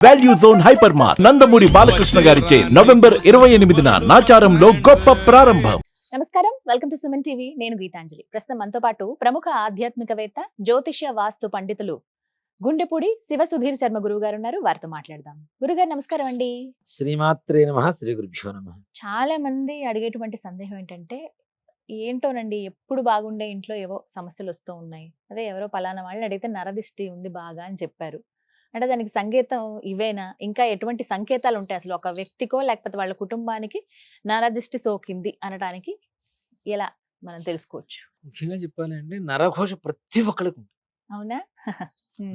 Value Zone Hyper Mart Nandamuri Balakrishna గారిచే November 28న నాచారంలో గొప్ప ప్రారంభం. నమస్కారం, వెల్కమ్ టు సుమన్ టీవీ. నేను గీతాంజలి. ప్రస్తుతం మనతో పాటు ప్రముఖ ఆధ్యాత్మికవేత్త, జ్యోతిష్య వాస్తు పండితులు గుండెపూడి శివ సుధీర్ శర్మ గురువు గారు ఉన్నారు. వారితో మాట్లాడదాం. గురుగారు నమస్కారం అండి. శ్రీమాత్రే నమః, శ్రీ గురుభ్యో నమః. చాలా మంది అడిగేటువంటి సందేహం ఏంటంటే, ఏంటోనండి ఎప్పుడు బాగుండే ఇంట్లో ఏవో సమస్యలు వస్తూ ఉన్నాయి. అదే ఎవరో పలానా వాళ్ళని అడిగితే నరదిష్టి ఉంది బాగా అని చెప్పారు. అంటే దానికి సంకేతం ఇవేనా? ఇంకా ఎటువంటి సంకేతాలు ఉంటాయి అసలు ఒక వ్యక్తికో లేకపోతే వాళ్ళ కుటుంబానికి నరదిష్టి సోకింది అనడానికి ఎలా మనం తెలుసుకోవచ్చు? ముఖ్యంగా చెప్పాలంటే నరఘోష ప్రతి ఒక్కరికి ఉంటుంది. అవునా?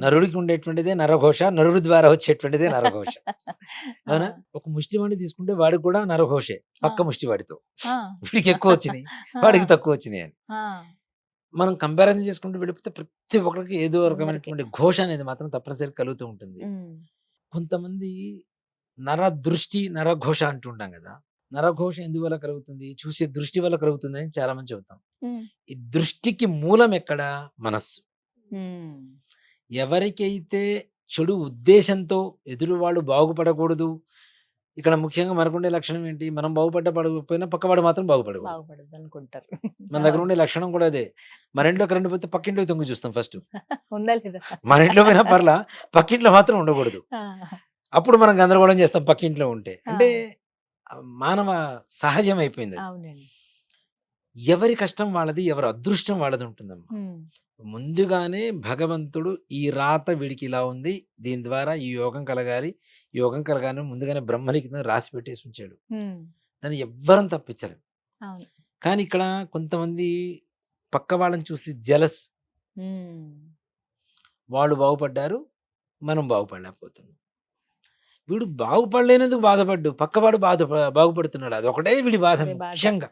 నరుడికి ఉండేటువంటిదే నరఘోష, నరుడి ద్వారా వచ్చేటువంటిదే నరఘోష. అవునా? ఆ, ఒక ముష్టివాడిని తీసుకుంటే వాడికి కూడా నరఘోషే, పక్క ముష్టివాడితో. ఆ, వీడికి ఎక్కువ వచ్చినాయి, వాడికి తక్కువ వచ్చినాయి అని ఆ, మనం కంపారిజన్ చేసుకుంటూ వెళ్ళిపోతే ప్రతి ఒక్కరికి ఏదో అందరికీ. రకమైనటువంటి ఘోష అనేది మాత్రం తప్పనిసరి కలుగుతూ ఉంటుంది. ఉమ్, కొంతమంది నర దృష్టి, నరఘోష అంటుంటాం కదా. నరఘోష ఎందువల్ల కలుగుతుంది? చూసే దృష్టి వల్ల కలుగుతుంది అని చాలా మంది చెబుతాం. ఉమ్, ఈ దృష్టికి మూలం ఎక్కడ? మనస్సు. ఉమ్, ఎవరికైతే చెడు ఉద్దేశంతో ఎదురు వాళ్ళు బాగుపడకూడదు, ఇక్కడ ముఖ్యంగా మనకుండే లక్షణం ఏంటి? మనం బాగుపడకపోయినా పక్కవాడు మాత్రం బాగుపడకూడదు. బాగుపడదు అనుకుంటారు. మన దగ్గర ఉండే లక్షణం కూడా అదే. మన ఇంట్లో కరెంట్ పోతే పక్కింట్లో తొంగి చూస్తాం ఫస్ట్. ఉందా లేదా? మన ఇంట్లో పోయినా పర్లా, పక్కింట్లో మాత్రం ఉండకూడదు. ఆ, అప్పుడు మనం గందరగోళం చేస్తాం పక్కింట్లో ఉంటే. అంటే మానవ సహజం అయిపోయింది అది. అవునండి. ఎవరి కష్టం వాళ్ళది, ఎవరి అదృష్టం వాళ్ళది ఉంటుందమ్మా. ఉమ్, ముందుగానే భగవంతుడు ఈ రాత వీడికి ఇలా ఉంది, దీని ద్వారా ఈ యోగం కలగాలి, ఈ యోగం కలగాలని ముందుగానే బ్రహ్మలిఖితం రాసి పెట్టేసి ఉంచాడు. ఉమ్, దాన్ని ఎవ్వరం తప్పించలేం. అవును. కానీ ఇక్కడ కొంతమంది పక్క వాళ్ళని చూసి జలస్, ఉమ్, వాళ్ళు బాగుపడ్డారు, మనం బాగుపడలేకపోతున్నాం. వీడు బాగుపడలేనందుకు బాధపడ్డు, పక్కవాడు బాగుపడుతున్నాడు, అదొకటే వీడి బాధ అదే బాధ. ముఖ్యంగా.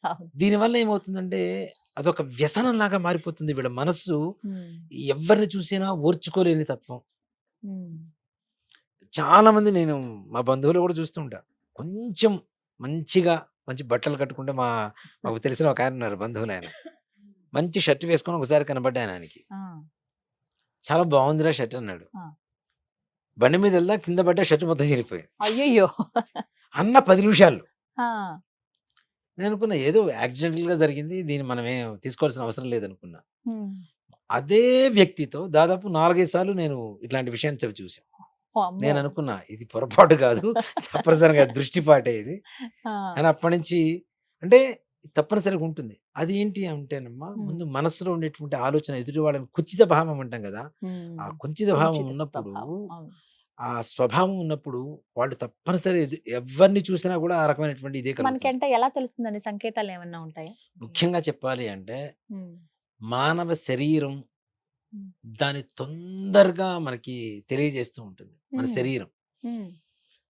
అవును. దీనివల్ల ఏమవుతుందంటే అదొక వ్యసనం లాగా మారిపోతుంది. వీళ్ళ మనస్సు ఉమ్, ఎవరిని చూసినా ఓర్చుకోలేని తత్వం. ఉమ్, చాలా మంది నేను మా బంధువులు కూడా చూస్తూ ఉంటా. కొంచెం మంచిగా మంచి బట్టలు కట్టుకుంటే మాకు తెలిసిన ఒక ఆయన ఉన్నారు, బంధువులు ఆయన. మంచి షర్ట్ వేసుకొని ఒకసారి కనబడ్డాను ఆయనకి. ఆ, చాలా బాగుందిరా షర్ట్ అన్నాడు. ఆ. బండి మీద వెళ్దా కింద పడ్డ షర్ట్ మొత్తం చిరిగిపోయింది అయ్యయ్యో. అన్న 10 నిమిషాల్లో. ఆ, నేను అనుకున్నా ఏదో యాక్సిడెంటల్ గా జరిగింది, దీన్ని మనం ఏం తీసుకోవాల్సిన అవసరం లేదనుకున్నా. ఉమ్, అదే వ్యక్తితో దాదాపు 4-5 సార్లు నేను ఇట్లాంటి విషయాన్ని చూశాను. ఓ అమ్మో. నేను అనుకున్నా ఇది పొరపాటు కాదు, తప్పనిసరిగా దృష్టిపాటే ఇది ఆ, అని. అప్పటి నుంచి అంటే తప్పనిసరిగా ఉంటుంది. అది ఏంటి అంటేనమ్మా, ముందు మనసులో ఉండేటువంటి ఆలోచన ఎదుటి వాళ్ళని కుచిత భావం అంటాం కదా. ఉమ్, ఆ కుచిత భావం కుంచిత ఉన్నప్పుడు, స్వభావం. అవును. ఆ స్వభావం ఉన్నప్పుడు వాళ్ళు తప్పనిసరి ఎవరిని చూసినా కూడా ఆ రకమైనటువంటి ఇదే కలుగుతుంది. మనకంటే ఎలా తెలుస్తుందండి? సంకేతాలు ఏమన్నా ఉంటాయా? ముఖ్యంగా చెప్పాలి అంటే ఉమ్, మానవ శరీరం ఉమ్, దాని తొందరగా మనకి తెలియజేస్తూ ఉంటుంది. మన ఉమ్, శరీరం ఉమ్,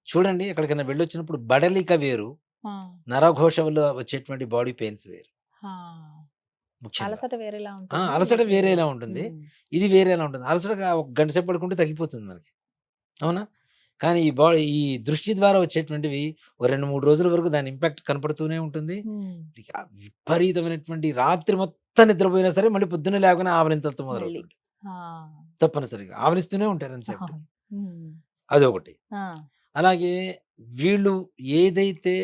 చూడండి, ఎక్కడికైనా వెళ్ళొచ్చినప్పుడు బడలిక వేరు, ఆ, నరఘోష వల్ల వచ్చేటువంటి బాడీ పెయిన్స్ వేరు. ఆ. ముఖ్యంగా అలసట వేరేలా ఉంటుంది. అలసట ఇది వేరేలా ఉంటుంది, ఉమ్, ఇది వేరేలా ఉంటుంది. అలసటగా ఒక గంట సేపు పడుకుంటే తగ్గిపోతుంది మనకి, అవునా? కానీ ఈ దృష్టి ద్వారా వచ్చేటువంటివి ఒక 2-3 రోజుల వరకు దాని ఇంపాక్ట్ కనపడుతూనే ఉంటుంది. ఉమ్, ఇక విపరీతమైనటువంటి రాత్రి మొత్తం నిద్రపోయినా సరే మళ్ళీ పొద్దున్న లేకుండా ఆవలింతలతో మళ్ళీ. మొదలవుతుంది. ఆ, తప్పనిసరిగా ఆవలిస్తూనే ఉంటారు ఎంతసేపు. ఉమ్, అదొకటి. ఆ, అలాగే వీళ్ళు ఏదైతే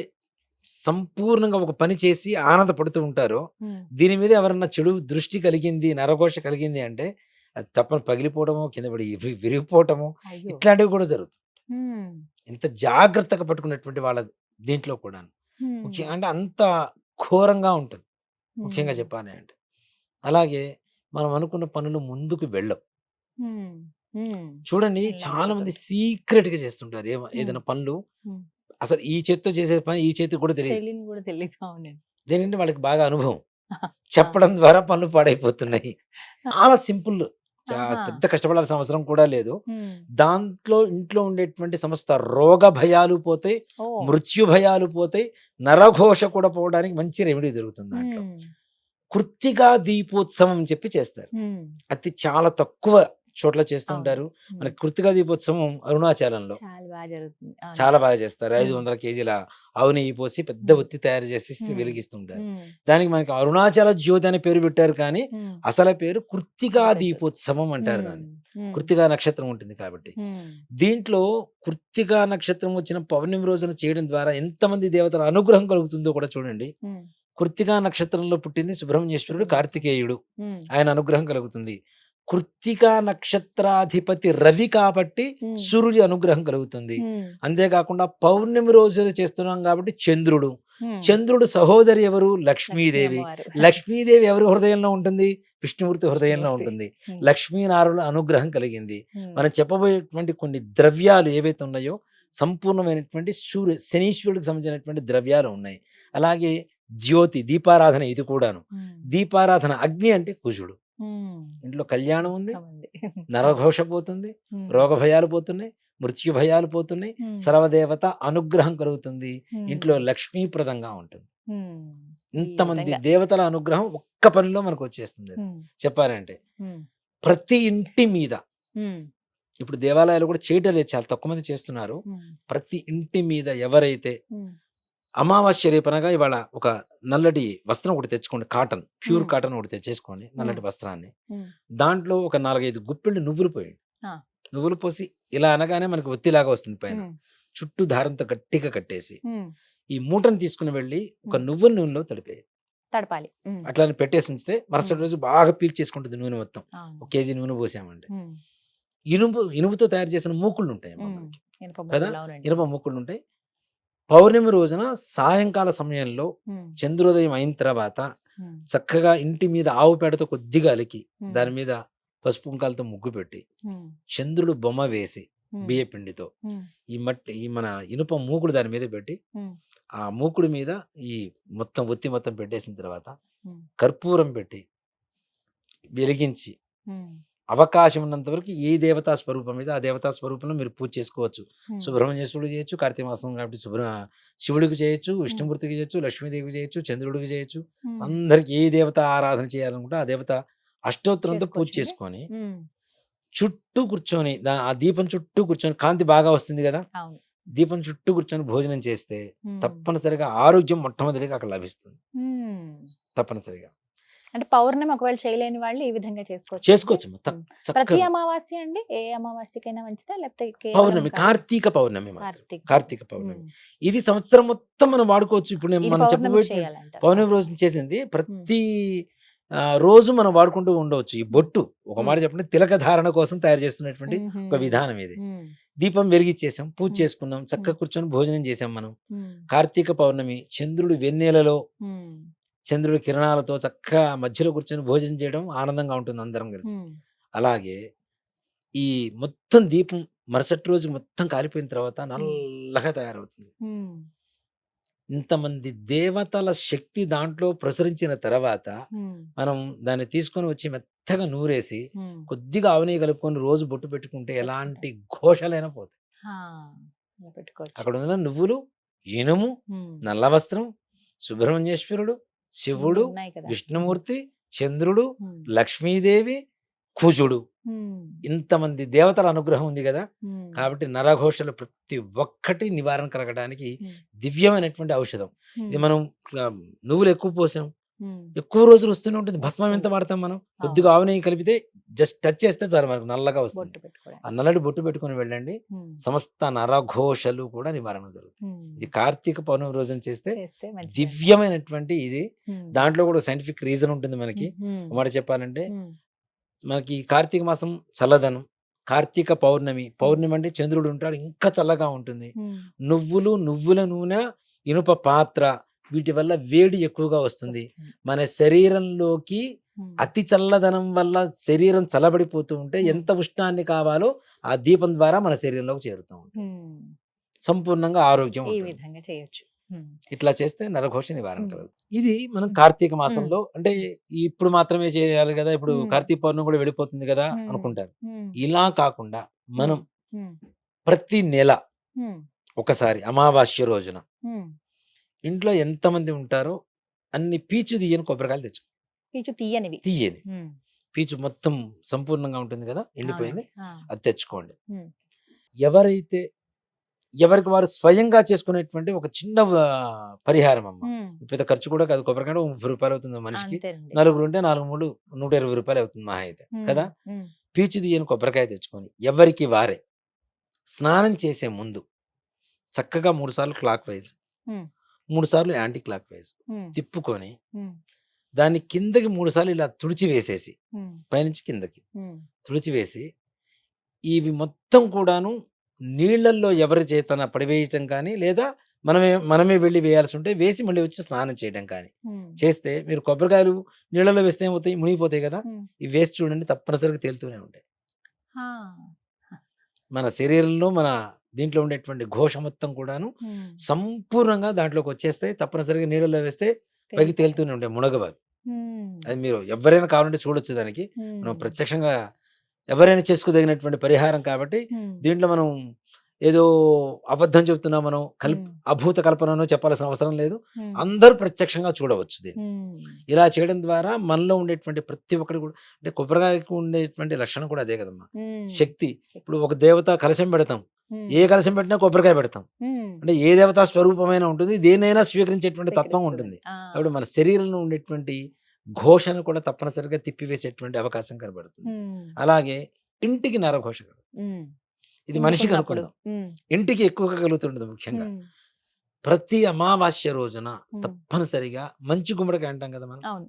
సంపూర్ణంగా ఒక పని చేసి ఆనందపడుతూ ఉంటారో, ఉమ్, దీని మీద ఎవరన్నా చెడు దృష్టి కలిగింది, నరఘోష కలిగింది అంటే అది తప్పని పగిలిపోవడమో, కింద పడి విరిగిపోవటము, అయ్యో. ఇట్లాంటివి కూడా జరుగుతాయి. ఉమ్, ఎంత జాగ్రత్తగా పట్టుకున్నటువంటి వాళ్ళ దీంట్లో కూడా ఉమ్, ముఖ్యంగా అంటే అంత ఘోరంగా ఉంటుంది. ముఖ్యంగా ఉమ్, చెప్పాలి అంటే అలాగే మనం అనుకున్న పనులు ముందుకు వెళ్ళవు. ఉమ్, ఉమ్, చూడండి, మెల్లగా చాలా మంది అవుతుంది. సీక్రెట్ గా చేస్తుంటారు ఉమ్, ఏదైనా పనులు. ఉమ్. అసలు ఈ చేత్తో చేసే పని ఈ చేతికి కూడా తెలియదు. తెలియని కూడా తెలియదు. అవునండి. దేనికంటే వాళ్ళకి బాగా అనుభవం. ఆ, చెప్పడం ద్వారా పనులు పాడైపోతున్నాయి. చాలా సింపుల్, ఆహా. పెద్ద కష్టపడాల్సిన అవసరం కూడా లేదు. ఉమ్, దాంట్లో ఇంట్లో ఉండేటువంటి సమస్త రోగ భయాలు పోతాయి, ఓ. మృత్యు భయాలు పోతాయి, నరఘోష కూడా పోవడానికి మంచి రెమెడీ దొరుకుతుంది దాంట్లో. ఉమ్, కృత్తికా దీపోత్సవం అని చెప్పి చేస్తారు. ఉమ్, అది చాలా తక్కువ చోట్ల చేస్తూ అవును. ఉంటారు. ఉమ్. మనకి కృత్తికా దీపోత్సవం అరుణాచలంలో. చాలా బాగా జరుగుతుంది. అవును. చాలా బాగా చేస్తారు. ఉమ్, 500 కేజీల ఆవు నెయ్యి పోసి పెద్ద ఉమ్, ఒత్తి తయారు చేసి ఉమ్, వెలిగిస్తుంటారు. ఉమ్, దానికి మనకి అరుణాచల జ్యోతి అనే పేరు పెట్టారు కానీ ఉమ్, అసలు పేరు కృత్తికా కృత్తికా జ్యోతి. దీపోత్సవం అంటారు ఉమ్, దాన్ని. ఉమ్, కృత్తికా నక్షత్రం ఉంటుంది కాబట్టి. ఉమ్, దీంట్లో కృత్తికా నక్షత్రం వచ్చిన పౌర్ణమి రోజున చేయడం ద్వారా ఎంతమంది దేవతల అనుగ్రహం కలుగుతుందో కూడా చూడండి. ఉమ్, కృత్తికా నక్షత్రంలో పుట్టింది సుబ్రహ్మణ్యేశ్వరుడు, కార్తికేయుడు. ఉమ్, ఆయన అనుగ్రహం కలుగుతుంది. కృత్తికా నక్షత్రాధిపతి రవి కాబట్టి ఉమ్, సూర్యుడి అనుగ్రహం కలుగుతుంది. ఉమ్, అంతేకాకుండా పౌర్ణమి రోజున చేస్తున్నాం కాబట్టి చంద్రుడు. ఉమ్. చంద్రుడు సహోదరి ఎవరు? లక్ష్మీ లక్ష్మీదేవి. అమ్మవారు. లక్ష్మీదేవి ఎవరి హృదయంలో ఉంటుంది? విష్ణుమూర్తి హృదయంలో విష్ణుమూర్తి. ఉంటుంది. ఉమ్, లక్ష్మీనారాయణుల అనుగ్రహం కలిగింది. ఉమ్, మనం చెప్పబోయేటువంటి కొన్ని ద్రవ్యాలు ఏవైతే ఉన్నాయో సంపూర్ణమైనటువంటి శనీశ్వరుడికి సంబంధించినటువంటి ద్రవ్యాలు ఉన్నాయి. అలాగే జ్యోతి దీపారాధన, ఇది కూడాను. ఉమ్, దీపారాధన అగ్ని అంటే కుజుడు. ఉమ్. ఇంట్లో కళ్యాణం ఉంది, ఉంది. నరఘోష పోతుంది, ఉమ్, రోగ భయాలు పోతున్నాయి, మృత్యు భయాలు పోతున్నాయి, ఉమ్, సర్వదేవత అనుగ్రహం కలుగుతుంది, ఉమ్, ఇంట్లో లక్ష్మీప్రదంగా ఉంటుంది. ఉమ్. ఈ ఇంతమంది విధంగా. దేవతల అనుగ్రహం ఒక్క పనిలో మనకు వచ్చేస్తుంది. ఉమ్, చెప్పాలంటే ఉమ్, ప్రతి ఇంటి మీద, ఉమ్, ఇప్పుడు దేవాలయాలు కూడా చేయటం లేదు, చాలా తక్కువ మంది చేస్తున్నారు. ఉమ్, ప్రతి ఇంటి మీద ఎవరైతే ఉమ్, అమావాస్య రేపనగా ఇవాళ ఒక నల్లటి వస్త్రం ఒకటి తెచ్చుకోండి, కాటన్, ప్యూర్ ఉమ్, కాటన్ ఒకటి తెచ్చేసుకోండి, నల్లటి వస్త్రాన్ని. ఉమ్, దాంట్లో ఒక 4-5 గుప్పిళ్ళు నువ్వులు పోయండి. ఆ. నువ్వులు పోసి ఇలా అనగానే మనకి ఒత్తిలాగా వస్తుంది పైన. ఉమ్, చుట్టూ దారంతో గట్టిగా కట్టేసి ఉమ్. ఈ మూటను తీసుకుని వెళ్ళి ఒక ఉమ్. నువ్వుల నూనెలో తడిపేయి. తడపాలి. ఉమ్, అట్లా పెట్టేసి ఉంచితే మరుసటి రోజు బాగా పీల్చేసుకుంటుంది నూనె మొత్తం. అవును. 1 కేజీ నూనె పోసామంటే ఉమ్, ఇనుముతో తయారు చేసిన మూకుళ్ళు ఉంటాయి అమ్మా ఉమ్. మనకి. ఇనుప కదా, ముక్కలు, అవునండి. ఇనుప మూకుళ్ళు ఉంటాయి. పౌర్ణమి రోజున సాయంకాల సమయంలో ఉమ్, చంద్రోదయం అయిన తర్వాత ఉమ్, చక్కగా ఇంటి మీద ఆవు పేడతో కొద్దిగా అలికి ఉమ్, దాని మీద పసుపు కుంకాలతో ముగ్గు పెట్టి ఉమ్, చంద్రుడు బొమ్మ వేసి ఉమ్, బియ్య పిండితో ఉమ్, ఈ మన ఇనుప మూకుడు దాని మీద పెట్టి ఉమ్, ఆ మూకుడు మీద ఈ ఒత్తి మొత్తం పెట్టేసిన తర్వాత ఉమ్, కర్పూరం పెట్టి వెలిగించి ఉమ్, అవకాశం ఉన్నంత వరకు ఏ దేవతా స్వరూపం మీద ఆ దేవతా స్వరూపంలో మీరు పూజ చేసుకోవచ్చు. ఉమ్, సుబ్రహ్మణ్యేశ్వరుడు చేయొచ్చు, కార్తీక మాసం కాబట్టి శివుడికి చేయొచ్చు, విష్ణుమూర్తికి చేయొచ్చు, లక్ష్మీదేవికి చేయొచ్చు, చంద్రుడికి చేయొచ్చు. ఉమ్. అందరికి ఏ దేవత ఆరాధన చేయాలనుకుంటే ఆ దేవత అష్టోత్తరంతో పూజ చేసుకోవచ్చండి. చేసుకొని ఉమ్, చుట్టూ కూర్చొని ఆ దీపం చుట్టూ కూర్చొని, కాంతి బాగా వస్తుంది కదా, అవును. దీపం చుట్టూ కూర్చొని భోజనం చేస్తే ఉమ్, తప్పనిసరిగా ఆరోగ్యం మొట్టమొదటిగా అక్కడ లభిస్తుంది. ఉమ్. తప్పనిసరిగా అంటే పౌర్ణమి ఒకవేళ చేయలేని వాళ్ళు ఈ విధంగా చేసుకోవచ్చు. చేసుకోవచ్చు. ప్రతి అమావాస్య అండి, ఏ అమావాస్యకైనా మంచిదా లేకపోతే కేవలం పౌర్ణమి, కార్తీక పౌర్ణమి మాత్రం. కార్తీక ఉమ్. పౌర్ణమి ఇది సంవత్సరం మొత్తం మనం వాడుకోవచ్చు. ఇప్పుడు ఇది మనం పౌర్ణమికి చెప్పబోయే చేయాలంట. పౌర్ణమి రోజు చేసింది ప్రతి రోజు మనం వాడుకుంటూ ఉండవచ్చు. ఈ బొట్టు ఒక మాట చెప్పండి, తిలక ధారణ కోసం తయారు చేస్తున్నటువంటి ఒక విధానం ఇది. ఉమ్, దీపం వెలిగించేసాం, పూజ ఉమ్. చేసుకున్నాం, చక్కగా కూర్చొని భోజనం చేసాం మనం. ఉమ్, కార్తీక పౌర్ణమి చంద్రుడు వెన్నెలలో, ఉమ్, చంద్రుడి కిరణాలతో చక్కగా మధ్యలో కూర్చొని భోజనం చేయడం ఆనందంగా ఉంటుంది అందరం కలిసి. ఉమ్, అలాగే ఈ మొత్తం దీపం మరుసటి రోజు మొత్తం కాలిపోయిన తర్వాత నల్లగా తయారవుతుంది. ఉమ్, ఇంతమంది దేవతల శక్తి దాంట్లో ప్రసరించిన తర్వాత ఉమ్, మనం దాన్ని తీసుకొని వచ్చి మెత్తగా నూరేసి ఉమ్. కొద్దిగా ఆవు నెయ్యి కలుపుకొని రోజు బొట్టు పెట్టుకుంటే ఎలాంటి ఘోషలైనా పోతాయి. ఆ, ఇలా పెట్టుకోవచ్చు. అక్కడ ఉన్న నువ్వులు, ఇనుము, ఉమ్, నల్ల వస్త్రం, సుబ్రహ్మణ్యేశ్వరుడు, శివుడు, ఇన్ని ఉన్నాయి కదా. విష్ణుమూర్తి, చంద్రుడు, ఉమ్, లక్ష్మీదేవి, కుజుడు, ఉమ్, ఇంతమంది దేవతల అనుగ్రహం ఉంది కదా. ఉమ్, కాబట్టి నరఘోషలు ప్రతి ఒక్కటి నివారణ కలగడానికి ఉమ్, దివ్యమైనటువంటి ఔషధం ఇది. ఉమ్, మనం నువ్వులు ఎక్కువ పోసాం, ఉమ్, ఎక్కువ రోజులు వస్తూనే ఉంటుంది. భస్మం ఎంత వస్తుంది. వాడతాం మనం? కొద్దిగా ఆవు నెయ్యి కలిపితే జస్ట్ టచ్ చేస్తే చాలు మనకు నల్లగా వస్తుంది. బొట్టు పెట్టుకోవడానికి. ఆ నల్లటి బొట్టు పెట్టుకొని వెళ్ళండి, ఉమ్, సమస్త నరఘోషలు కూడా నివారణ జరుగుతుంది. ఉమ్. ఇది కార్తీక పౌర్ణమి రోజున చేస్తే చేస్తే మంచిది. దివ్యమైనటువంటి ఇది. ఉమ్, దాంట్లో కూడా సైంటిఫిక్ రీజన్ ఉంటుంది మనకి. ఉమ్, ఒక మాట చెప్పాలంటే ఉమ్, మనకి కార్తీక మాసం చల్లదనం, కార్తీక పౌర్ణమి అంటే చంద్రుడు ఉంటాడు, ఇంకా చల్లగా ఉంటుంది. ఉమ్, నువ్వుల నూనె, ఇనుప పాత్ర, వీటి వల్ల వేడి ఎక్కువగా వస్తుంది. వస్తుంది. మన శరీరంలోకి ఉమ్, అతి చల్లదనం వల్ల శరీరం చల్లబడిపోతూ ఉంటే ఎంత ఉష్ణాన్ని కావాలో ఆ దీపం ద్వారా మన శరీరంలోకి చేరుతూ ఉంటుంది. ఉమ్. సంపూర్ణంగా ఆరోగ్యం ఈ ఉంటుంది. విధంగా చేయొచ్చు. ఉమ్, ఇట్లా చేస్తే నరఘోష నివారణ ఉమ్. కలుగుతుంది. ఇది మనం ఉమ్. కార్తీక మాసంలో, అంటే ఇప్పుడు మాత్రమే చేయాలి కదా, ఇప్పుడు ఉమ్. కార్తీక పౌర్ణమి కూడా వెళ్ళిపోతుంది కదా ఉమ్. అనుకుంటారు. ఉమ్, ఇలా కాకుండా మనం ఉమ్, ప్రతి నెల ఉమ్, ఒకసారి అమావాస్య రోజున ఉమ్. ఇంట్లో ఎంతమంది ఉంటారో అన్ని పీచు తీయని కొబ్బరికాయలు తెచ్చు, పీచు తీయనివి. తీయని ఉమ్, పీచు మొత్తం సంపూర్ణంగా ఉంటుంది కదా, ఎండిపోయింది, అవునండి. ఆ, అది తెచ్చుకోండి. ఉమ్, ఎవరైతే ఎవరికి వారు స్వయంగా చేసుకునేటువంటి ఒక చిన్న పరిహారం అమ్మ. ఉమ్, పెద్ద ఖర్చు కూడా కాదు. కొబ్బరికాయ రూ. 30 అవుతుంది మనిషికి. అంతేనండి. నలుగురు ఉంటే 4 3 120 అవుతుంది మహా అయితే ఉమ్, కదా. ఉమ్, పీచు తీయని కొబ్బరికాయ తెచ్చుకొని ఎవరికి వారే స్నానం చేసే ముందు చక్కగా 3 సార్లు క్లాక్ వైజ్, ఉమ్, 3 సార్లు యాంటీ క్లాక్ వైజ్ ఉమ్, తిప్పుకొని ఉమ్, దాన్ని కిందకి 3 సార్లు ఇలా తుడిచి వేసేసి, ఉమ్, పైనుంచి కిందకి ఉమ్, తుడిచి వేసి, ఇవి మొత్తం కూడాను నీళ్ళల్లో ఎవరి చేతన పడివేయటం కానీ, లేదా మనమే వెళ్ళి వేయాల్సి ఉంటే వేసి మళ్ళీ వచ్చి స్నానం చేయడం కానీ ఉమ్, చేస్తే, మీరు కొబ్బరికాయలు నీళ్ళలో వేస్తే ఏమవుతాయి? మునిగిపోతాయి కదా. ఉమ్. ఇవి వేసి చూడండి, తప్పనిసరిగా తేలుతూనే ఉంటాయి. ఆ, మన శరీరంలో మన దీంట్లో ఉండేటువంటి ఘోష మొత్తం కూడాను ఉమ్, సంపూర్ణంగా దాంట్లోకి వచ్చేస్తాయి. తప్పనిసరిగా నీళ్ళలో వేస్తే పైకి తెలుసు. తేలుతూనే ఉంటాయి, మునగవు అవి. ఉమ్, అది మీరు ఎవరైనా కావాలంటే చూడొచ్చు. దానికి మనం ఉమ్, ప్రత్యక్షంగా ఎవరైనా చేసుకోదగినటువంటి పరిహారం కాబట్టి, ఉమ్, దీంట్లో మనం ఏదో అబద్ధం చెప్తున్నాం, మనం ఉమ్, అభూత కల్పనను చెప్పాల్సిన అవసరం లేదు. ఉమ్, అందరూ ప్రత్యక్షంగా చూడవచ్చు దీన్ని. ఉమ్, ఇలా చేయడం ద్వారా మనలో ఉండేటువంటి ప్రతి ఒక్కటి కూడా, అంటే కొబ్బరికాయకు ఉండేటువంటి లక్షణం కూడా అదే కదమ్మా, ఉమ్, శక్తి. ఇప్పుడు ఒక దేవత కలశం పెడతాం, ఉమ్, ఏ కలశం పెట్టినా కొబ్బరికాయ పెడతాం. ఉమ్, అంటే ఏ దేవతా స్వరూపమైన ఉంటుంది, దేన్నైనా స్వీకరించేటువంటి తత్వం స్వీకరిస్తుంది. ఉంటుంది. ఆ, అప్పుడు మన శరీరంలో ఉండేటువంటి ఘోషను కూడా తప్పనిసరిగా తిప్పివేసేటువంటి అవకాశం కనబడుతుంది. ఉమ్, అలాగే ఇంటికి నరఘోష కలుగుతుంది. ఉమ్, ఇది మనిషికి తినుకున్నప్పుడు. అనుకుందాం, ఉమ్, ఇంటికి ఎక్కువగా కలుగుతుంటుంది. ముఖ్యంగా ఉమ్, ప్రతి అమావాస్య రోజున ఉమ్, తప్పనిసరిగా మంచి గుమ్మడికాయ అంటాం కదా మనం. అవును.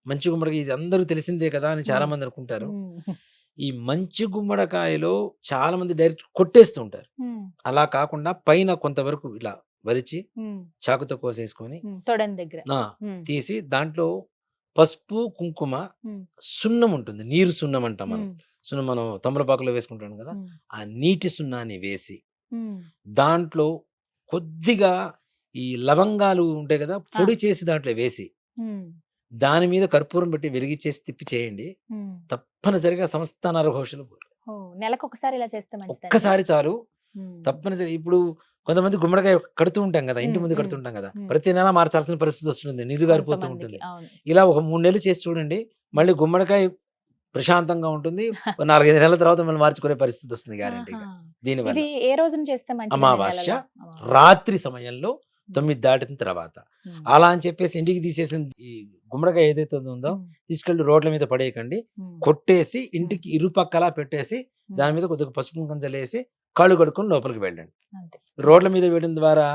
మంచి గుమ్మడికాయ ఇది అందరూ తెలిసిందే కదా అని చాలా ఉమ్, మంది అనుకుంటారు. ఉమ్, ఈ మంచి గుమ్మడికాయలో చాలా మంది డైరెక్ట్ కొట్టేస్తూ ఉంటారు. ఉమ్, అలా కాకుండా పైన కొంతవరకు ఇలా వరిచి ఉమ్, చాకుతో కోసేసుకొని తొడని దగ్గర. ఆ, ఉమ్, తీసి దాంట్లో పసుపు, కుంకుమ, ఉమ్, సున్నం ఉంటుంది. నీరు సున్నం అంటాం మనం. ఉమ్, సున్నం మనం తమలపాకులో వేసుకుంటాం కదా. ఉమ్, ఆ నీటి సున్నాన్ని వేసి ఉమ్, దాంట్లో కొద్దిగా ఈ లవంగాలు ఉంటాయి కదా, పొడి చేసి దాంట్లో వేసి ఉమ్, దాని మీద కర్పూరం పెట్టి వెలిగించేసి తిప్పి చేయండి. ఉమ్. తప్పనిసరిగా సమస్త నరఘోషలు పోతాయి. ఓ, నెలకు ఒకసారి ఇలా చేస్తే మంచిదండి. ఒక్కసారి చాలు. ఉమ్, తప్పనిసరి ఇప్పుడు కొంతమంది గుమ్మడికాయ కడుతూ ఉంటాం కదా, ఇంటి ఉమ్, ముందు ఉమ్, కడుతుంటాం కదా, ఉమ్. ప్రతి నెల మార్చాల్సిన పరిస్థితి వస్తుంది, నీళ్లు గారిపోతూ కొంతమందికి, ఉంటుంది. అవును. ఇలా ఒక 3 నెలలు చేసి చూడండి, మళ్ళీ గుమ్మడికాయ ప్రశాంతంగా ఉంటుంది. ఒక 4 5 నెలల తర్వాత మళ్ళీ మార్చుకునే పరిస్థితి వస్తుంది గ్యారంటీగా ఆహా. దీనివల్ల. ఇది ఏ రోజున చేస్తే మంచిది? అమావాస్య రాత్రి సమయంలో 9 దాటిన తర్వాత. అలా అని చెప్పేసి ఇంటికి తీసేసిన ఈ గుమ్మడికాయ ఏదైతే ఉందో తీసుకెళ్లి రోడ్ల మీద పడేయకండి. కొట్టేసి ఇంటికి ఇరుపక్కలా పెట్టేసి దాని మీద కొద్దిగా పసుపు కుంకం చల్లేసి కాళ్ళు కడుక్కొని లోపలికి వెళ్ళండి. అంతే. రోడ్ల మీద వేయడం ద్వారా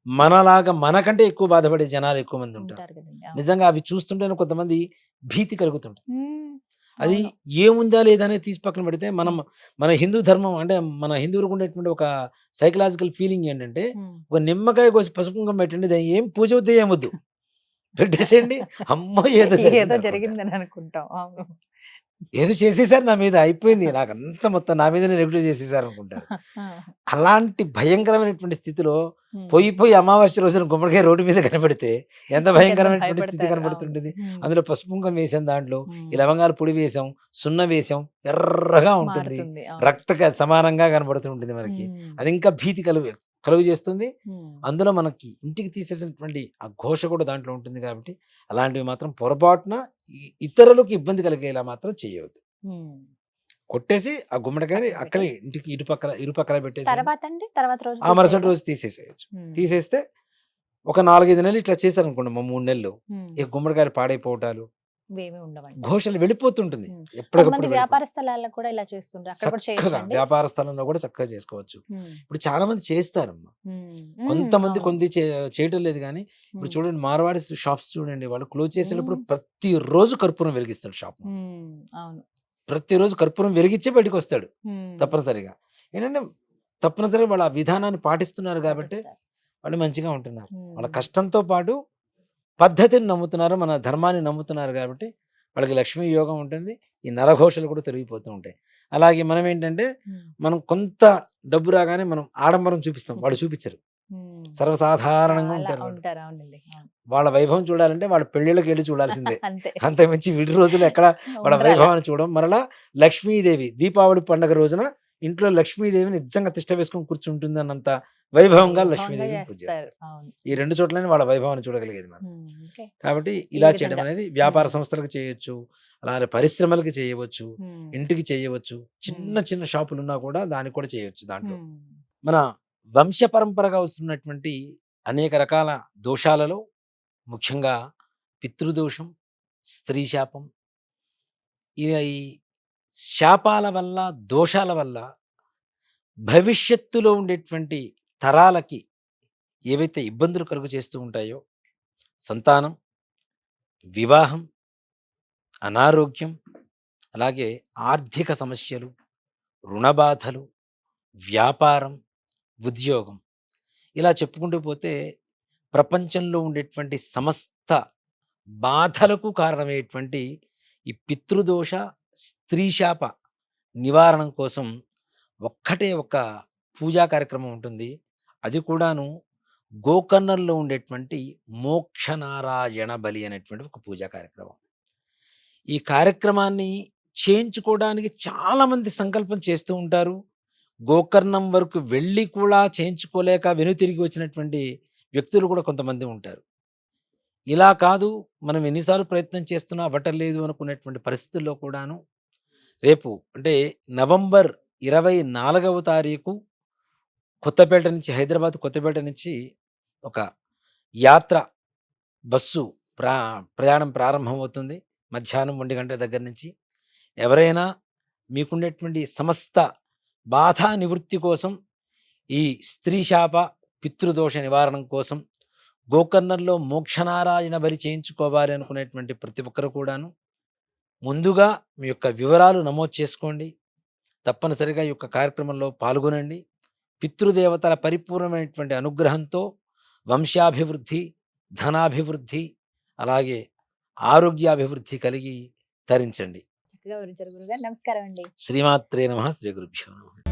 మనలాగా మనకంటే ఎక్కువ బాధపడే జనాలు ఎక్కువ మంది ఉంటారు. ఉంటారు కదండి. అవును. నిజంగా అవి చూస్తుంటేనే కొంతమంది భీతి కలుగుతుంటుంది. ఉమ్, అది అవును. ఏముందా లేదా అనేది తీసి పక్కన పెడితే మన హిందూ ధర్మం అంటే మన హిందువులకు ఉండేటువంటి ఒక సైకలాజికల్ ఫీలింగ్ ఏంటంటే, ఉమ్, ఒక నిమ్మకాయ కోసి పసుపు కుంకం పెట్టండి, దాన్ని ఏం పూజ వద్దు ఏమొద్దు పెట్టేసేయండి, అమ్మో ఏదో ఏదో జరిగింది జరిగిందని అనుకుంటాం. అవును. ఏదో చేసేసారు నా మీద, అయిపోయింది నాకు అంతా, మొత్తం నా మీదనే రెగ్యులర్ చేసేసారు అనుకుంటారు. ఆ, అలాంటి భయంకరమైనటువంటి స్థితిలో ఉమ్. పోయి అమావాస్య రోజున గుమ్మడికాయ రోడ్డు మీద కనబడితే ఎంత ఇంకెంత భయంకరమైనటువంటి స్థితి భయపడతారు. కనబడుతుంటుంది. అవును. ఉమ్, అందులో పసుపు కుంకం వేసాం, దాంట్లో ఉమ్. ఈ లవంగాలు పొడి వేసాం, సున్న వేసాం, ఎర్రగా ఉంటుంది, మారుతుంది. అవును. రక్త సమానంగా కనబడుతుంటుంది మనకి. ఉమ్, అది ఇంకా భీతి కలుగు చేస్తుంది. ఉమ్, అందులో మనకి ఇంటికి తీసేసినటువంటి ఆ ఘోష కూడా దాంట్లో ఉంటుంది. కాబట్టి అలాంటివి మాత్రం పొరపాటున ఇతరులకు ఇబ్బంది కలిగేలా మాత్రం చేయవద్దు. ఉమ్. కొట్టేసి ఆ గుమ్మడికాయని పక్కన అక్కడే ఇంటికి ఇరుపక్కల పెట్టేసి తర్వాత అండి, తర్వాత రోజు ఆ మరుసటి తీసేయాలా? రోజు తీసేసేయచ్చు. ఉమ్, తీసేస్తే ఒక 4 5 నెలలు ఇట్లా చేశారనుకోండి, 3 నెలలు ఉమ్. ఈ గుమ్మడికాయలు పాడైపోవటాలు, ఇవేమీ ఉండవండి. ఘోషలు వెళ్ళిపోతుంటుంది. ఉమ్. ఎప్పటికప్పుడు కొంతమంది వ్యాపార స్థలాల్లో కూడా ఇలా చేస్తుంటారు. అక్కడ కూడా చక్కగా చేయొచ్చండి. వ్యాపార స్థలంలో కూడా చక్కగా చేసుకోవచ్చు. ఉమ్, ఇప్పుడు చాలా మంది చేస్తారమ్మా. ఉమ్, కొంతమంది అవును. కొంది చేయటం లేదు కానీ, ఇప్పుడు ఉమ్, చూడండి మార్వాడి షాప్స్ చూడండి, వాళ్ళు క్లోజ్ చేసేటప్పుడు ఉమ్. ప్రతిరోజు కర్పూరం వెలిగిస్తాడు షాప్. ఉమ్, అవును. ప్రతిరోజు కర్పూరం వెలిగించే బయటకు వస్తాడు ఉమ్, తప్పనిసరిగా. ఏంటంటే తప్పనిసరిగా వాళ్ళ ఆ విధానాన్ని పాటిస్తున్నారు కాబట్టి పాటిస్తారు. వాళ్ళు మంచిగా ఉంటున్నారు. వాళ్ళ ఉమ్, కష్టంతో పాటు పద్ధతిని నమ్ముతున్నారు, మన ధర్మాన్ని నమ్ముతున్నారు కాబట్టి వాళ్ళకి లక్ష్మీ యోగం ఉంటుంది. ఈ నరఘోషలు కూడా తొలగిపోతూ ఉంటాయి. అలాగే మనం ఏంటంటే, ఉమ్, మనం కొంత డబ్బు రాగానే మనం ఆడంబరం చూపిస్తాం, వాళ్ళు చూపించరు. ఉమ్. సర్వసాధారణంగా చాలా ఉంటారు వాళ్ళు. ఉంటారు. అవునండి. అవును. వాళ్ళ వైభవం చూడాలంటే వాళ్ళ పెళ్ళిళ్ళకి వెళ్ళి చూడాల్సిందే. అంతే. అంతకుమించి విడి రోజులు ఎక్కడ వాళ్ళ ఉండరాల. వైభవాన్ని చూడడం. మరలా లక్ష్మీదేవి దీపావళి పండుగ రోజున ఇంట్లో లక్ష్మీదేవిని నిజంగా తిష్ట వేసుకొని కూర్చుంటుంది అన్నంత వైభవంగా వైభవంగా లక్ష్మీదేవిని పూజ చేస్తారు. చేస్తారు. అవును. ఈ 2 చోట్లని వాళ్ళ వైభవాన్ని చూడగలిగేది మనం. ఓకే. కాబట్టి ఈ ఇలా చేయడం విధంగా. అనేది వ్యాపార ఉమ్, సంస్థలకు చేయొచ్చు, అలానే పరిశ్రమలకి చేయవచ్చు, ఉమ్, ఇంటికి చేయవచ్చు. చిన్న చిన్న షాపులు ఉన్నా కూడా దానికి కూడా చేయొచ్చు. దాంట్లో ఉమ్, మన వంశ పరంపరగా వస్తున్నటువంటి అనేక రకాల దోషాలలో ముఖ్యంగా పితృదోషం, స్త్రీ శాపం, ఈ శాపాల వల్ల, దోషాల వల్ల భవిష్యత్తులో ఉండేటువంటి తరాలకి ఏవైతే ఇబ్బందులు కలుగు చేస్తూ ఉంటాయో, సంతానం, వివాహం, అనారోగ్యం, అలాగే ఆర్థిక సమస్యలు, రుణబాధలు, వ్యాపారం, ఉద్యోగం, ఇలా చెప్పుకుంటూ పోతే ప్రపంచంలో ఉండేటువంటి సమస్త బాధలకు కారణమయ్యేటువంటి ఈ పితృదోష, స్త్రీ శాప నివారణం కోసం ఒక్కటే ఒక పూజా కార్యక్రమం ఉంటుంది. అది కూడాను గోకర్ణంలో ఉండేటువంటి మోక్షనారాయణ బలి అనేటువంటి ఒక పూజా కార్యక్రమం. ఈ కార్యక్రమాన్ని చేయించుకోవడానికి చాలామంది సంకల్పం చేస్తూ ఉంటారు. గోకర్ణం వరకు వెళ్ళి కూడా చేయించుకోలేక వెనుతిరిగి వచ్చినటువంటి వ్యక్తులు కూడా కొంతమంది ఉంటారు. ఇలా కాదు, మనం ఎన్నిసార్లు ప్రయత్నం చేస్తున్నా అవ్వటం లేదు అనుకునేటువంటి పరిస్థితుల్లో కూడాను రేపు అంటే నవంబర్ 24వ తారీఖు కొత్తపేట నుంచి, హైదరాబాద్ కొత్తపేట నుంచి ఒక యాత్ర బస్సు ప్రయాణం ప్రారంభమవుతుంది. మధ్యాహ్నం 1 గంట దగ్గర నుంచి. ఎవరైనా మీకుండేటువంటి సమస్త బాధా నివృత్తి కోసం, ఈ స్త్రీ శాప, పితృదోష నివారణం కోసం గోకర్ణంలో మోక్షనారాయణ బలి చేయించుకోవాలి అనుకునేటువంటి ప్రతి ఒక్కరు కూడాను ముందుగా మీ యొక్క వివరాలు నమోదు చేసుకోండి. తప్పనిసరిగా ఈ యొక్క కార్యక్రమంలో పాల్గొనండి. పితృదేవతల పరిపూర్ణమైనటువంటి అనుగ్రహంతో వంశాభివృద్ధి, ధనాభివృద్ధి, అలాగే ఆరోగ్యాభివృద్ధి కలిగి తరించండి. చక్కగా వివరించారు గురుగారు. నమస్కారం అండి. శ్రీమాత్రే నమః. శ్రీ గురుభ్యో నమః.